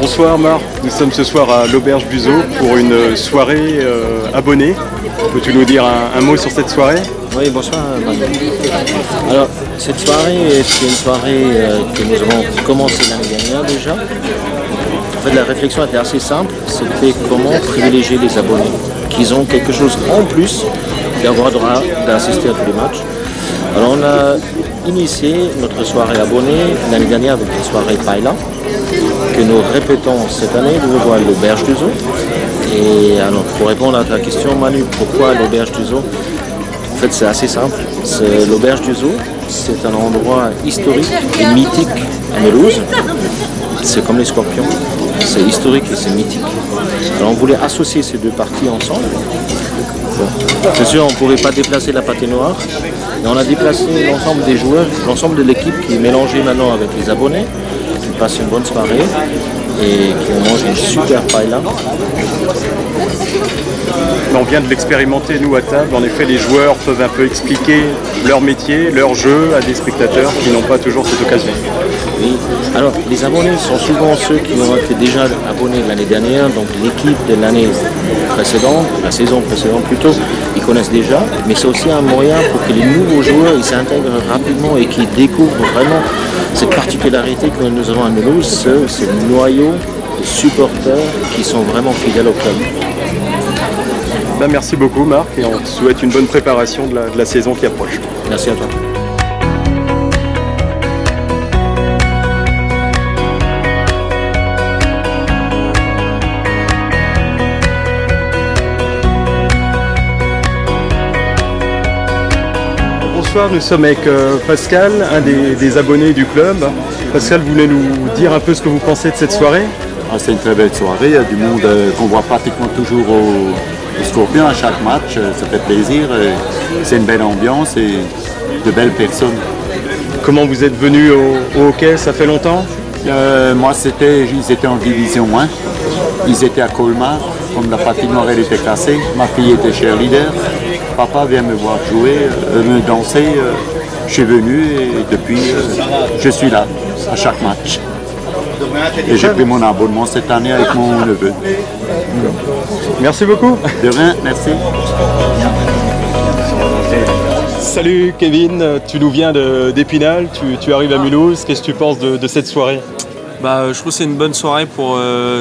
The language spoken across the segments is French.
Bonsoir Marc, nous sommes ce soir à l'Auberge Buzeau pour une soirée abonnée. Peux-tu nous dire un mot sur cette soirée? Oui, bonsoir Manu. Alors, cette soirée est une soirée que nous avons commencé l'année dernière déjà. En fait, la réflexion était assez simple, c'était comment privilégier les abonnés, qu'ils ont quelque chose en plus d'avoir droit d'assister à tous les matchs. Alors, on a initié notre soirée abonnée l'année dernière avec une soirée Paella, que nous répétons cette année de nouveau à l'Auberge Buzeau. Et alors, pour répondre à ta question Manu, pourquoi l'Auberge Buzeau? En fait, c'est assez simple. L'Auberge Buzeau, c'est un endroit historique et mythique à Mulhouse. C'est comme les Scorpions, c'est historique et c'est mythique. Alors, on voulait associer ces deux parties ensemble. C'est sûr, on ne pouvait pas déplacer la patinoire, mais on a déplacé l'ensemble des joueurs, l'ensemble de l'équipe qui est mélangée maintenant avec les abonnés, qui passent une bonne soirée et qui mangent une super paella. On vient de l'expérimenter nous à table. En effet, les joueurs peuvent un peu expliquer leur métier, leur jeu à des spectateurs qui n'ont pas toujours cette occasion. Oui, alors les abonnés sont souvent ceux qui ont été déjà abonnés l'année dernière, donc l'équipe de l'année précédente, la saison précédente plutôt, ils connaissent déjà, mais c'est aussi un moyen pour que les nouveaux joueurs ils s'intègrent rapidement et qu'ils découvrent vraiment cette particularité que nous avons à Mulhouse, c'est le noyau de supporters qui sont vraiment fidèles au club. Ben, merci beaucoup Marc et on te souhaite une bonne préparation de la saison qui approche. Merci à toi. Bonsoir, nous sommes avec Pascal, un des abonnés du club. Pascal, vous voulez nous dire un peu ce que vous pensez de cette soirée? C'est une très belle soirée, il y a du monde qu'on voit pratiquement toujours au Scorpion à chaque match, ça fait plaisir, c'est une belle ambiance et de belles personnes. Comment vous êtes venu au hockey, ça fait longtemps? Moi ils étaient en division 1, ils étaient à Colmar, comme la patinoire elle était cassée, ma fille était cheerleader, papa vient me voir jouer, me danser, je suis venu et depuis je suis là à chaque match. Et j'ai pris mon abonnement cette année avec mon neveu. Merci beaucoup. De rien, merci. Salut Kevin, tu nous viens d'Épinal, tu arrives à Mulhouse, qu'est-ce que tu penses de cette soirée? Je trouve que c'est une bonne soirée,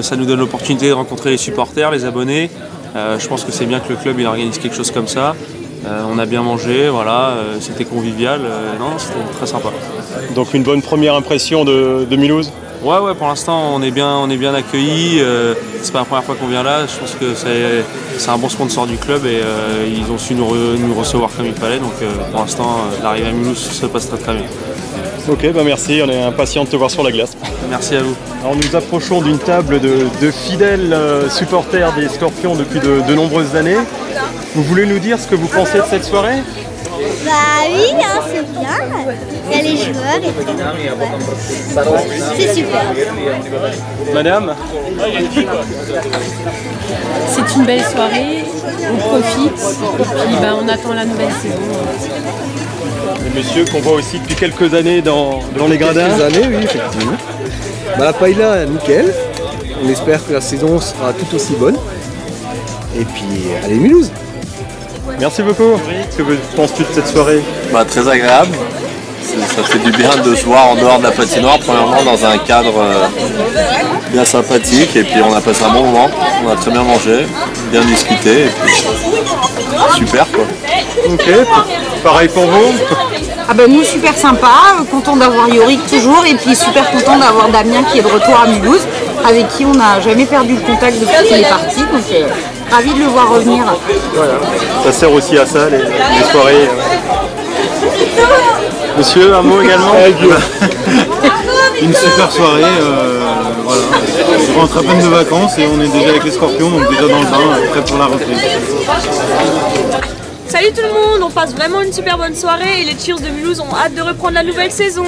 ça nous donne l'opportunité de rencontrer les supporters, les abonnés. Je pense que c'est bien que le club il organise quelque chose comme ça. On a bien mangé, voilà, c'était convivial, non, c'était très sympa. Donc une bonne première impression de Mulhouse? Ouais, pour l'instant on est bien accueillis, c'est pas la première fois qu'on vient là, je pense que c'est un bon sponsor du club et ils ont su nous recevoir comme il fallait, donc pour l'instant l'arrivée à Mulhouse se passe très bien. Ok, merci, on est impatient de te voir sur la glace. Merci à vous. Alors nous approchons d'une table de fidèles supporters des Scorpions depuis de nombreuses années. Vous voulez nous dire ce que vous pensez de cette soirée? Bah oui, c'est bien. Il y a les joueurs et tout. Ouais. C'est super. Madame? C'est une belle soirée, on profite et puis on attend la nouvelle saison. Et monsieur qu'on voit aussi depuis quelques années dans les gradins. Quelques années, oui, effectivement. La paella, nickel. On espère que la saison sera tout aussi bonne. Et puis, allez Mulhouse. Merci beaucoup. Que penses-tu de cette soirée? Très agréable. Ça fait du bien de se voir en dehors de la patinoire, premièrement dans un cadre bien sympathique. Et puis on a passé un bon moment, on a très bien mangé, bien discuté. Et puis, super quoi. Ok, pareil pour vous? Nous super sympa, content d'avoir Yorick toujours et puis super content d'avoir Damien qui est de retour à Mulhouse, avec qui on n'a jamais perdu le contact depuis qu'il est parti, donc ravi de le voir revenir. Voilà. Ça sert aussi à ça, les soirées. Monsieur, un mot également? une super soirée. Voilà. On rentre à peine de vacances et on est déjà avec les Scorpions, donc déjà dans le bain, prêt pour la reprise. Salut tout le monde, on passe vraiment une super bonne soirée et les Cheers de Mulhouse ont hâte de reprendre la nouvelle saison.